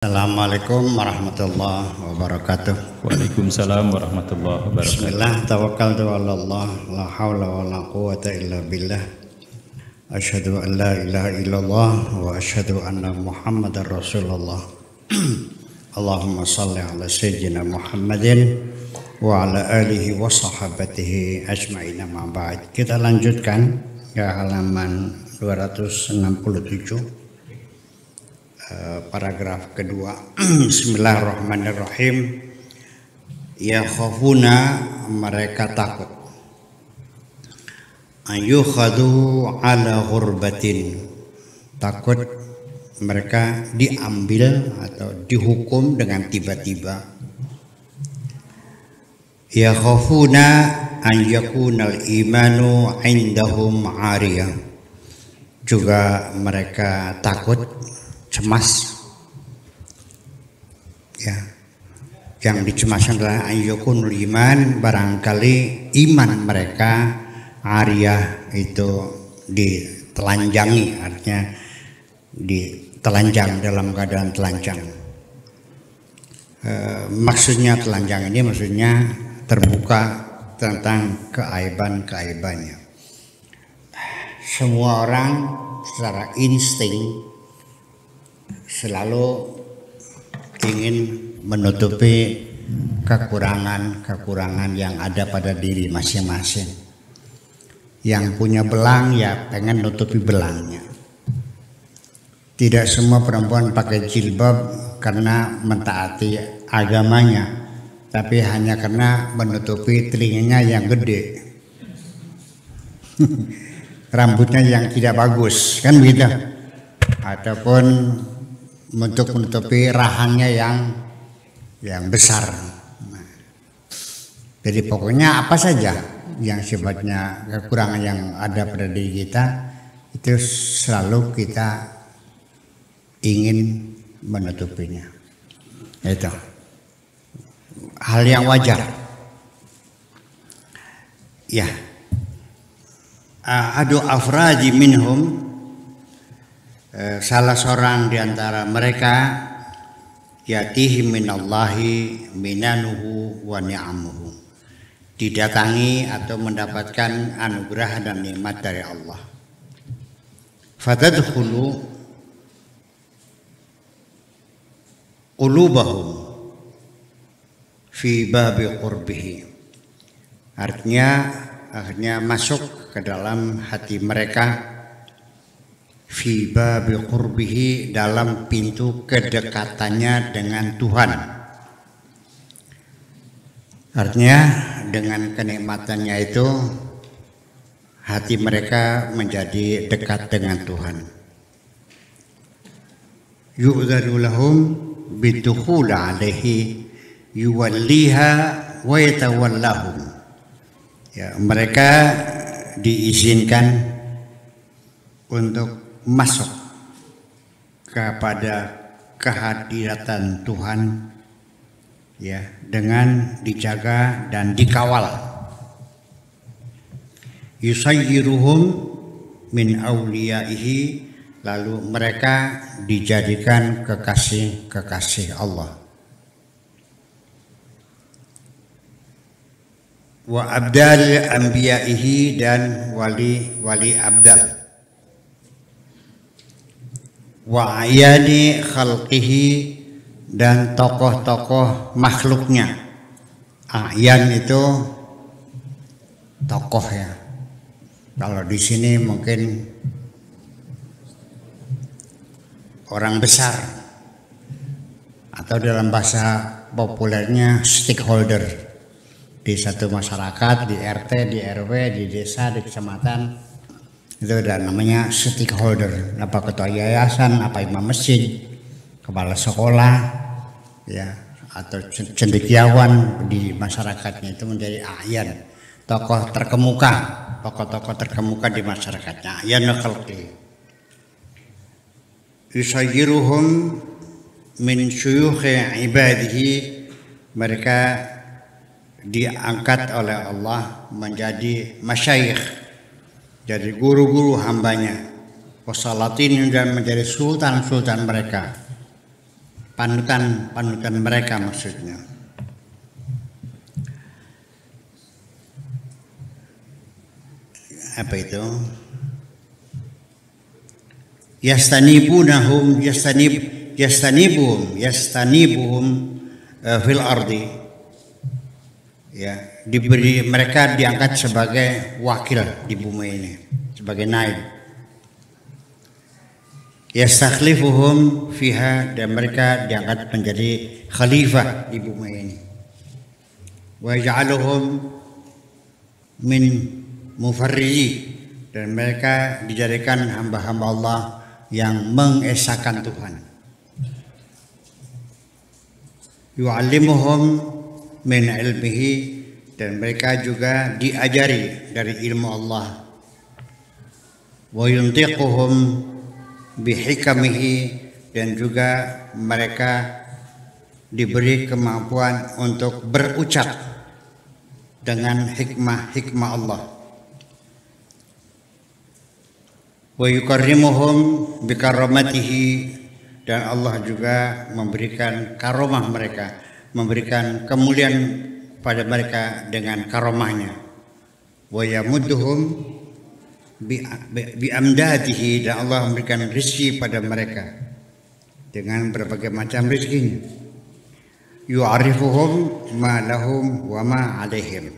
Assalamualaikum warahmatullahi wabarakatuh. Waalaikumsalam warahmatullahi wabarakatuh. Bismillah, tawakkaltu 'ala Allah, la haula wa la quwwata illa billah. Asyhadu an la ilaha illallah wa asyhadu anna Muhammadar Rasulullah. Allahumma shalli ala sayyidina Muhammadin wa ala alihi wa sahabatihi ajma'in, ma ba'd. Kita lanjutkan ke halaman 267. Paragraf kedua. Bismillahirrahmanirrahim. Ya khafuna, mereka takut. Ayukhadu ala ghurbatin, takut mereka diambil atau dihukum dengan tiba-tiba. Ya khafuna an yakunal imanu indahum ariyah, juga mereka takut, cemas, ya, yang dicemaskan adalah ayyukunul iman, barangkali iman mereka ariyah itu ditelanjangi, artinya ditelanjang, dalam keadaan telanjang. Maksudnya telanjang ini maksudnya terbuka tentang keaiban-keaibannya. Semua orang secara insting selalu ingin menutupi kekurangan-kekurangan yang ada pada diri masing-masing. Yang punya belang ya pengen nutupi belangnya. Tidak semua perempuan pakai jilbab karena mentaati agamanya, tapi hanya karena menutupi telinganya yang gede, rambutnya yang tidak bagus, kan begitu. Ataupun untuk menutupi rahangnya yang besar. Jadi pokoknya apa saja yang sifatnya kekurangan yang ada pada diri kita, itu selalu kita ingin menutupinya. Itu hal yang wajar. Ya. Adu afradi minhum, salah seorang di antara mereka yatihi minallahi minanuhu wa ni'amuhu, didatangi atau mendapatkan anugerah dan nikmat dari Allah. Fatadkhulu qulubahum fi babi qurbihi, artinya akhirnya masuk ke dalam hati mereka, fi babi qurbihi, dalam pintu kedekatannya dengan Tuhan. Artinya dengan kenikmatannya itu hati mereka menjadi dekat dengan Tuhan. Yu'dzanu lahum bidukhul alaihi yuwalliha wa yatawallahum. Ya, mereka diizinkan untuk masuk kepada kehadiran Tuhan, ya, dengan dijaga dan dikawal. Yusayyiruhum min awliyaihi, lalu mereka dijadikan kekasih-kekasih Allah. Wa abdal anbiyaihi, dan wali-wali abdal. Wa ayani khalqihi, dan tokoh-tokoh makhluknya. Ayan itu tokoh, ya. Kalau di sini mungkin orang besar, atau dalam bahasa populernya stakeholder di satu masyarakat, di RT, di RW, di desa, di kecamatan. Itu ada namanya stakeholder, apa ketua yayasan, apa imam masjid, kepala sekolah, ya, atau cendekiawan di masyarakatnya, itu menjadi ayan, tokoh terkemuka, tokoh-tokoh terkemuka di masyarakatnya. Ayan khalqi. Yusayyiruhum min syuyukhi ibadihi, mereka diangkat oleh Allah menjadi masyayikh, jadi guru-guru hambanya. Wasalatin, dan menjadi sultan-sultan mereka. panutan mereka maksudnya. Apa itu? Yastanibuhum fil ardi. Ya, diberi mereka diangkat sebagai wakil di bumi ini, sebagai naib. Yastakhlifuhum fiha, dan mereka diangkat menjadi khalifah di bumi ini. Wa yaj'aluhum min mufarriji, dan mereka dijadikan hamba-hamba Allah yang mengesahkan Tuhan. Yu'allimuhum min ilmihi, dan mereka juga diajari dari ilmu Allah. Wa yuntiquhum bihikamihi, dan juga mereka diberi kemampuan untuk berucap dengan hikmah Allah. Wa yukarrimuhum bikaramatihi, dan Allah juga memberikan karomah mereka, memberikan kemuliaan pada mereka dengan karomahnya. Wa yamudduhum bi amdadihi, dan Allah memberikan rezeki pada mereka dengan berbagai macam rezekinya. Yu'arifuhum ma lahum wa ma alaihim,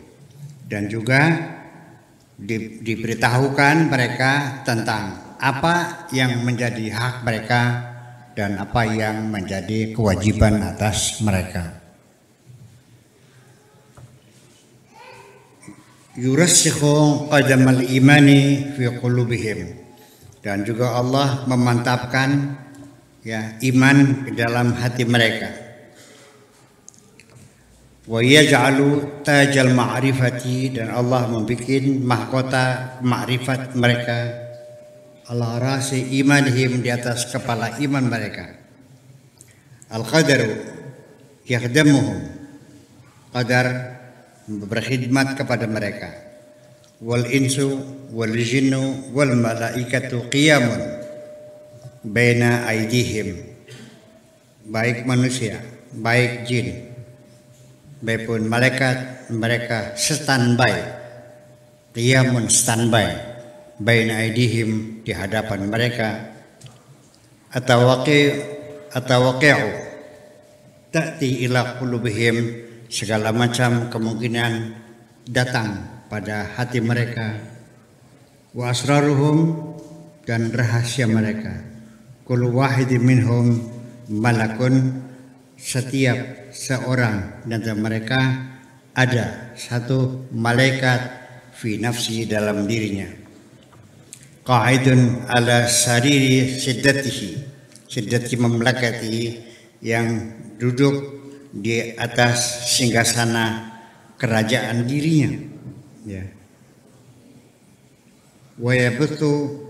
dan juga diberitahukan mereka tentang apa yang menjadi hak mereka dan apa yang menjadi kewajiban atas mereka. Yurasikhu qadamal imani fi qulubihim, dan juga Allah memantapkan ya iman ke dalam hati mereka. Wa yaj'alu tajal ma'rifati, dan Allah membuat mahkota ma'rifat mereka ala rasi imanihim, di atas kepala iman mereka. Al-qadaru yakhdamuhum, qadar berkhidmat kepada mereka. Wal insu wal jinnu wal malaikatu qiyamun baina aydihim, baik manusia baik jin baik pun malaikat, mereka standby, qiyamun standby, baina aydihim, di hadapan mereka. Atawaqi'u ta'ti ila qulubihim, segala macam kemungkinan datang pada hati mereka. Wa asraruhum, dan rahasia mereka. Kullu wahidin minhum malakun, setiap seorang dan mereka ada satu malaikat fi nafsi, dalam dirinya. Qa'idun ala sariri siddati mamlakatihi, yang duduk di atas singgasana kerajaan dirinya. Ya. Wa yabtu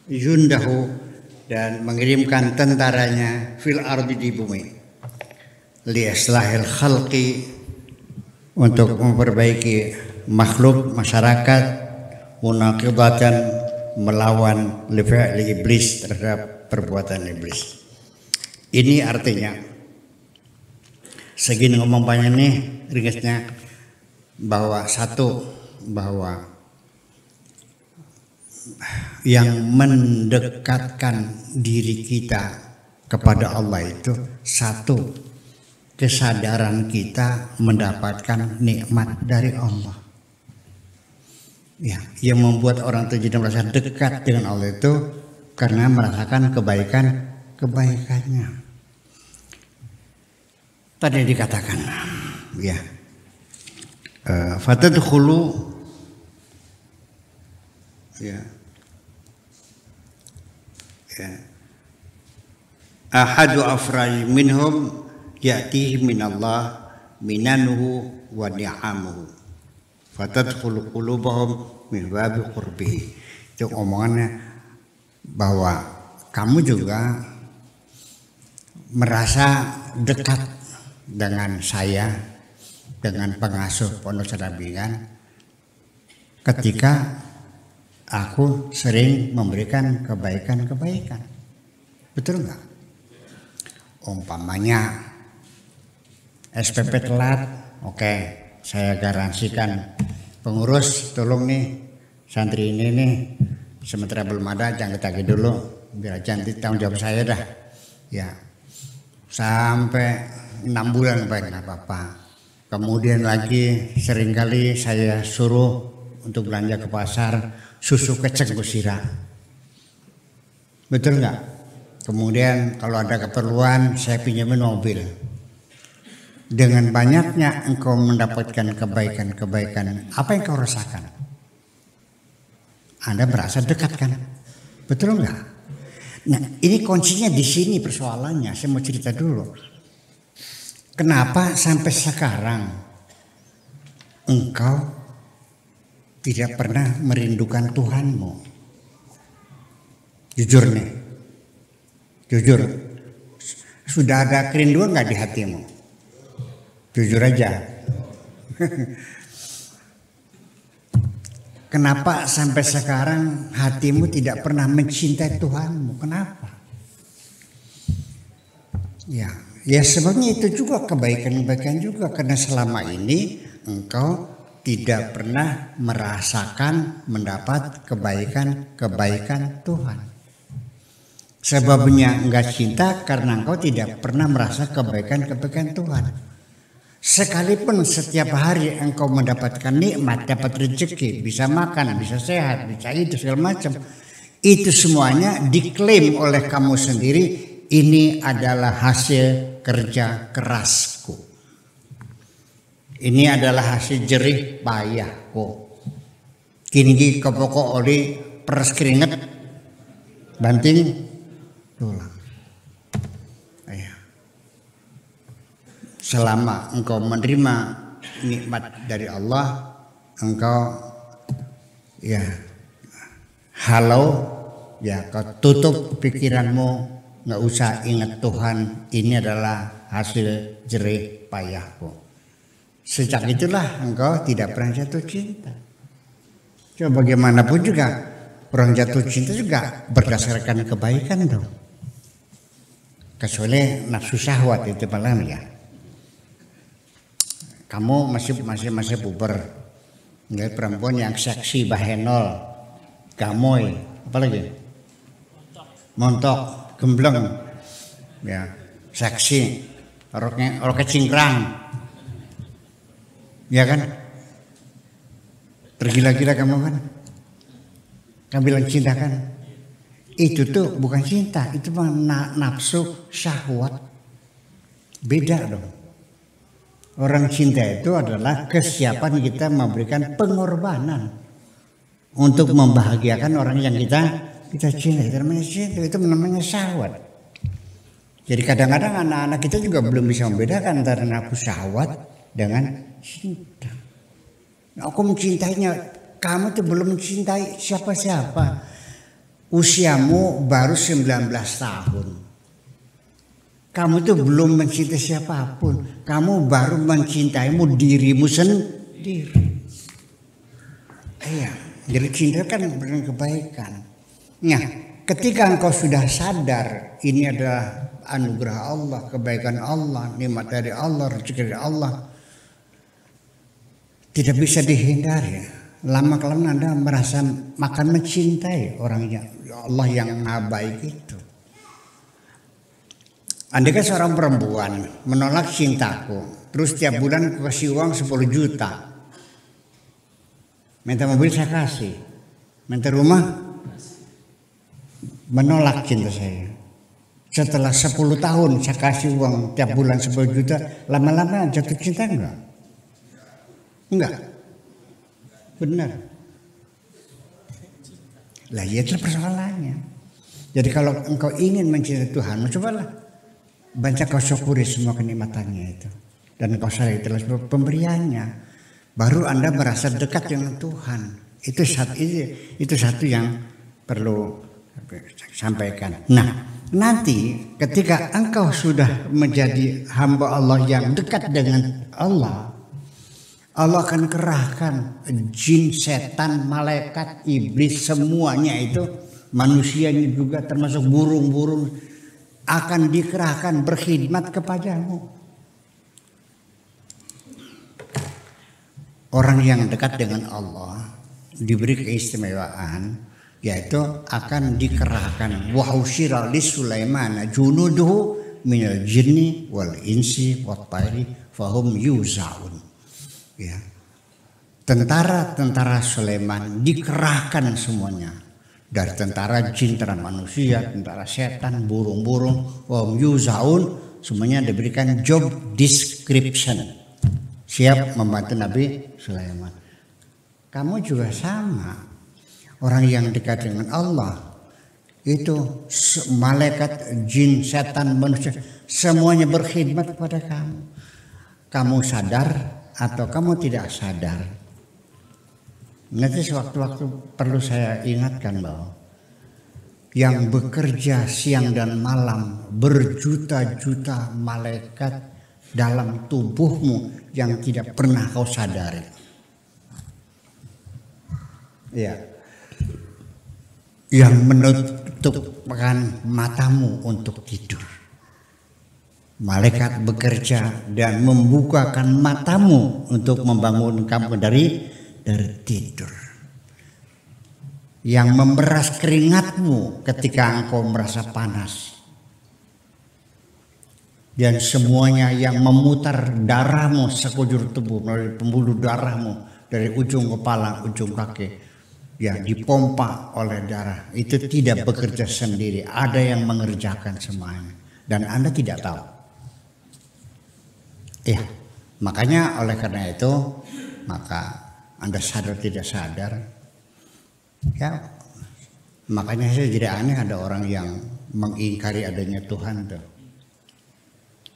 jundahu, dan mengirimkan tentaranya fil ardi, di bumi. Li islahil khalqi, untuk memperbaiki makhluk masyarakat, munaqidatan, melawan li iblis, terhadap perbuatan iblis. Ini artinya, segini ngomong banyak nih ringkasnya, bahwa yang mendekatkan diri kita kepada Allah itu satu, kesadaran kita mendapatkan nikmat dari Allah. Ya, yang membuat orang itu jadi merasa dekat dengan Allah itu karena merasakan kebaikannya. Tadi dikatakan, ya, fatadkhulu, ya, ahadu afrali minhum ya'tihi minallah minanuhu wa ni'amuhu fatadkhulu qulubahum min babi qurbihi. Itu omongannya bahwa kamu juga merasa dekat dengan saya, dengan pengasuh Pondok Sadampingan, ketika aku sering memberikan kebaikan-kebaikan. Betul enggak? Umpamanya SPP telat, oke, saya garansikan pengurus tolong nih santri ini nih sementara belum ada jangan ditagih dulu, biar nanti tanggung jawab saya dah. Ya, sampai 6 bulan baik nggak apa-apa. Kemudian lagi seringkali saya suruh untuk belanja ke pasar susu kecek gusira, betul nggak? Kemudian kalau ada keperluan saya pinjamin mobil. Dengan banyaknya engkau mendapatkan kebaikan-kebaikan, apa yang kau rasakan? Anda merasa dekat kan? Betul nggak? Nah, ini kuncinya di sini persoalannya. Saya mau cerita dulu. Kenapa sampai sekarang engkau tidak pernah merindukan Tuhanmu? Jujur nih. Jujur, sudah ada kerinduan nggak di hatimu? Jujur aja. Kenapa sampai sekarang hatimu tidak pernah mencintai Tuhanmu? Kenapa? Ya sebabnya itu juga kebaikan-kebaikan juga. Karena selama ini engkau tidak pernah merasakan mendapat kebaikan-kebaikan Tuhan. Sebabnya enggak cinta karena engkau tidak pernah merasa kebaikan-kebaikan Tuhan. Sekalipun setiap hari engkau mendapatkan nikmat, dapat rezeki, bisa makan, bisa sehat, bisa itu segala macam. Itu semuanya diklaim oleh kamu sendiri, ini adalah hasil kerja kerasku. Ini adalah hasil jerih payahku. Kini kepokok oli peres keringet banting tulang. Selama engkau menerima nikmat dari Allah, engkau halau, kau tutup pikiranmu, nggak usah ingat Tuhan. Ini adalah hasil jerih payahku. Sejak itulah engkau tidak pernah jatuh cinta. Coba bagaimanapun juga orang jatuh cinta juga berdasarkan kebaikan dong. Kecuali nafsu syahwat itu malam ya. Kamu masih puber, nggak perempuan yang seksi, bahenol, gamoy, apalagi, montok, gembleng, ya, seksi, roknya cingkrang, ya kan? Tergila-gila kamu kan? Kamu bilang cinta kan? Itu tuh bukan cinta, itu mah nafsu syahwat, beda dong. Orang cinta itu adalah kesiapan kita memberikan pengorbanan untuk membahagiakan orang yang kita cinta. Itu namanya cinta, itu namanya syahwat. Jadi kadang-kadang anak-anak kita juga belum bisa membedakan antara nafsu syahwat dengan cinta. Aku mencintainya, kamu tuh belum mencintai siapa-siapa. Usiamu baru 19 tahun. Kamu tuh belum mencintai siapapun. Kamu baru mencintaimu dirimu sendiri. Iya, jadi cinta kan berikan kebaikan. Nah, ketika engkau sudah sadar ini adalah anugerah Allah, kebaikan Allah, nikmat dari Allah, rezeki dari Allah, tidak bisa dihindari. Lama-kelamaan Anda merasa makan mencintai orangnya Allah yang maha baik itu. Andaikan seorang perempuan menolak cintaku, terus tiap bulan aku kasih uang 10 juta. Minta mobil saya kasih, minta rumah, menolak cinta saya. Setelah 10 tahun saya kasih uang tiap bulan 10 juta, lama-lama jatuh cinta enggak? Enggak. Benar. Lah itu persoalannya. Jadi kalau engkau ingin mencintai Tuhan, cobalah banyak kau syukuri semua kenikmatannya itu, dan kau sadari telah pemberiannya, baru Anda merasa dekat dengan Tuhan. Itu satu yang perlu sampaikan. Nah, nanti ketika engkau sudah menjadi hamba Allah yang dekat dengan Allah, Allah akan kerahkan jin, setan, malaikat, iblis, semuanya itu, manusianya juga termasuk burung-burung, akan dikerahkan berkhidmat kepadamu. Orang yang dekat dengan Allah diberi keistimewaan, yaitu akan dikerahkan wa usyira li Sulaiman junuduhu minal jinni wal insi wat tayri fahum yuzaun. Ya. Tentara-tentara Sulaiman dikerahkan semuanya, dari tentara jin, tentara manusia, tentara setan, burung-burung, fahum yuzaun, semuanya diberikan job description. Siap membantu Nabi Sulaiman. Kamu juga sama. Orang yang dekat dengan Allah itu malaikat, jin, setan, manusia semuanya berkhidmat kepada kamu. Kamu sadar atau kamu tidak sadar. Nanti sewaktu-waktu perlu saya ingatkan bahwa yang bekerja siang dan malam berjuta-juta malaikat dalam tubuhmu yang tidak pernah kau sadari. Ya. Yang menutupkan matamu untuk tidur. Malaikat bekerja dan membukakan matamu untuk membangun kamu dari tidur. Yang memeras keringatmu ketika engkau merasa panas. Dan semuanya yang memutar darahmu sekujur tubuh melalui pembuluh darahmu dari ujung kepala, ujung kaki, ya dipompa oleh darah, itu tidak bekerja sendiri, ada yang mengerjakan semuanya dan Anda tidak tahu. Ya, makanya oleh karena itu maka Anda sadar tidak sadar, ya makanya saya jadi aneh ada orang yang mengingkari adanya Tuhan tuh.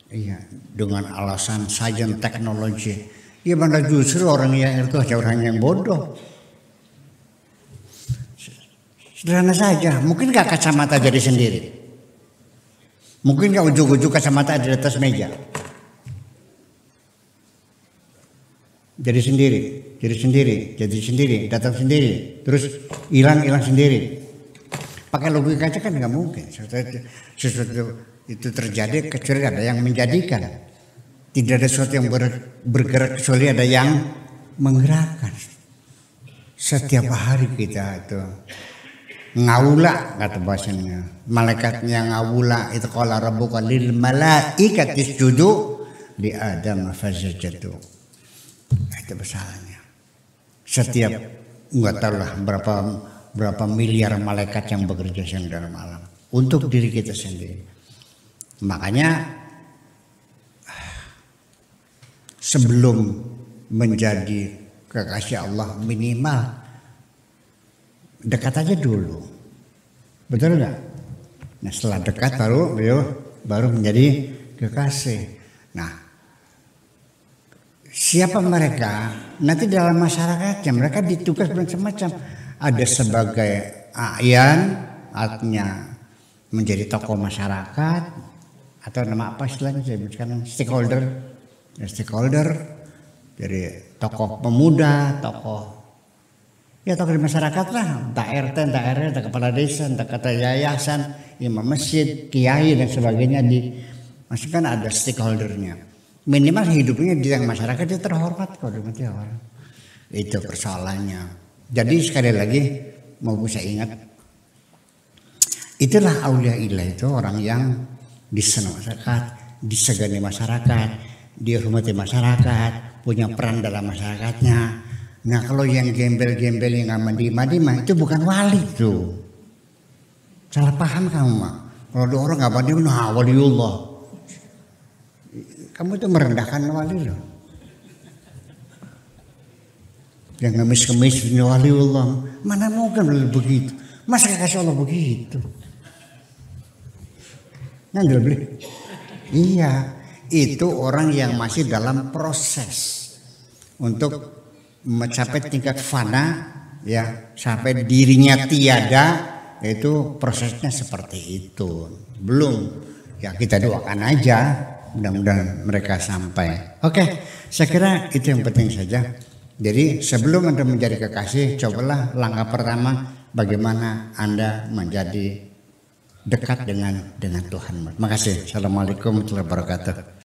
Iya, dengan alasan sains teknologi. Ya mana justru orang yang itu hanya orang yang bodoh. Sederhana saja, mungkin gak kacamata jadi sendiri? Mungkin gak ujung-ujung kacamata ada di atas meja? Jadi sendiri, datang sendiri, terus hilang sendiri. Pakai logika aja kan gak mungkin. Sesuatu itu terjadi kecuali ada yang menjadikan. Tidak ada sesuatu yang bergerak kecuali ada yang menggerakkan. Setiap hari kita itu ngawula kata bahasanya. Malaikatnya ngawula itu qala rabbuka lil malaikati isjudu li Adam fasajadu. Itu masalahnya. Setiap enggak tahu lah berapa miliar malaikat yang bekerja siang dan malam untuk diri kita sendiri. Makanya sebelum menjadi kekasih Allah minimal dekat aja dulu, betul nggak? Nah setelah dekat baru menjadi kekasih. Nah siapa mereka? Nanti dalam masyarakatnya mereka ditugas macam-macam. Ada sebagai a'yan, artinya menjadi tokoh masyarakat. Atau nama apa istilahnya saya sebutkan stakeholder, jadi tokoh pemuda, tokoh di masyarakat lah, entah RT, entah RW, entah kepala desa, entah kata yayasan, imam masjid, kiai dan sebagainya masih kan ada stakeholdernya. Minimal hidupnya di tengah masyarakat dia terhormat kalau dia orang. Itu persoalannya. Jadi sekali lagi mau saya ingat, itulah aulia ilah itu orang yang disenangi masyarakat, disegani masyarakat, dihormati masyarakat, punya peran dalam masyarakatnya. Nah kalau yang gembel-gembel yang nggak mandi mah itu bukan wali tuh. Salah paham kamu mah. Kalau ada orang nggak mandi, nah waliullah. Kamu itu merendahkan wali loh. Yang ngemis-ngemis waliullah, mana mungkin begitu? Masa kasih Allah begitu? Nggak beli. Iya, itu orang yang masih dalam proses untuk mencapai tingkat fana, ya sampai dirinya tiada, itu prosesnya seperti itu. Belum, ya kita doakan aja, mudah-mudahan mereka sampai. Oke, saya kira itu yang penting saja. Jadi sebelum Anda menjadi kekasih, cobalah langkah pertama bagaimana Anda menjadi dekat dengan Tuhan. Terima kasih. Assalamualaikum warahmatullahi wabarakatuh.